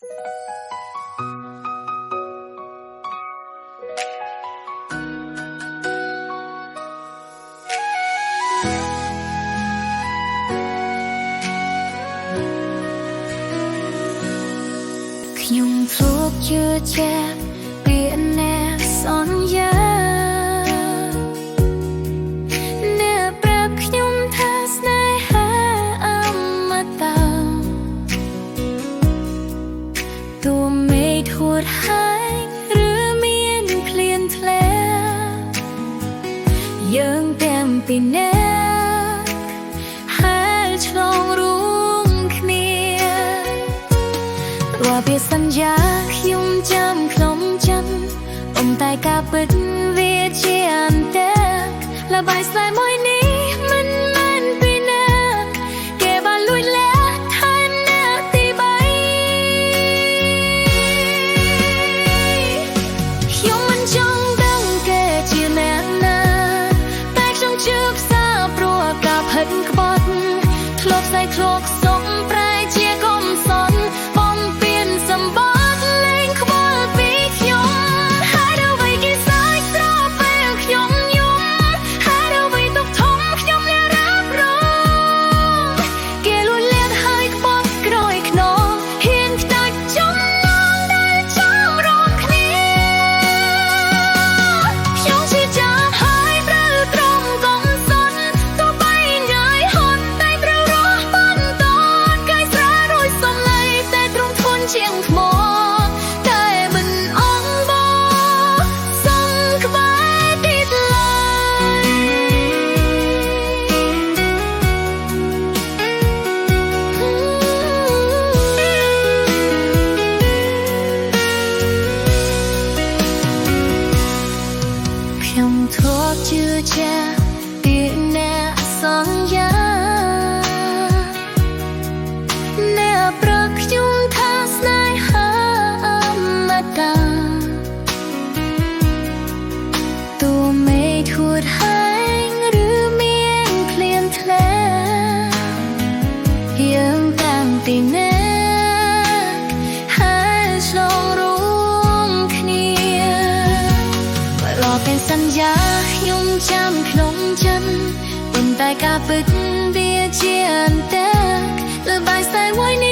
ខ្ញុំធ្លាប់ជឿជាក់ពាក្យអ្នកសន្យាអ្នកប្រាប់ខ្ញុំថាស្នេហាអមតៈទោះមេឃហួតហើយឬមានភ្លៀងធ្លាក់យើងទាំងពីរនាក់ហើយឆ្លងរួមគ្នារាល់ពាក្យសន្យាខ្ញុំចាំក្នុងចិត្តប៉ុន្តែការពិតវាជាអន្តរល្បែងស្នេហ៍មួយនេះមិនមែនពីអ្នកគេបានលួចលាក់ថែមអ្នកទី3ខ្ញុំមិនចង់ដឹងគេជាអ្នកណាតែខ្ញុំជឿផ្សារព្រោះការផិតក្បត់ធ្លាប់ស្នេហ៍ធ្លាប់សុំប្រែជាកុំសន់បំពេញសម្បត្តិលែងខ្វល់ពីខ្ញុំហើយដល់វ័យគេសាយស្រពេលខ្ញុំយំហើយដល់វ័យទុកធំខ្ញុំលែងរ៉ាប់រងគេលួចលាក់ហើយក្បត់ក្រោយខ្នងហ៊ានខ្ដាច់ចំណងដែលចាំរងគ្នាខ្ញុំជាចាំហើយត្រូវត្រង់កុំសន់ទោះបីងាយហត់តែត្រូវរស់បន្តកាយស្រារួយសំឡេងតែទ្រង់ធ្ងន់ជាងថ្មតែមិនអង្បរសំក្បែរទីឡើយខ្ញុំធ្លាប់ជឿជាក់ពាក្យអ្នកសន្យាអ្នកប្រាប់ខ្ញុំថាស្នេហាអមតៈទោះមេឃហួតហើយឬមានភ្លៀងធ្លាក់យើងទាំងពីរនាក់ហើយឆ្លងរួមគ្នារាល់ពេលសន្យាខ្ញុំចាំក្នុងចិត្តប៉ុន្តែការពិតវាជាអន្តរល្បែងស្នេហ៍មួយនេះ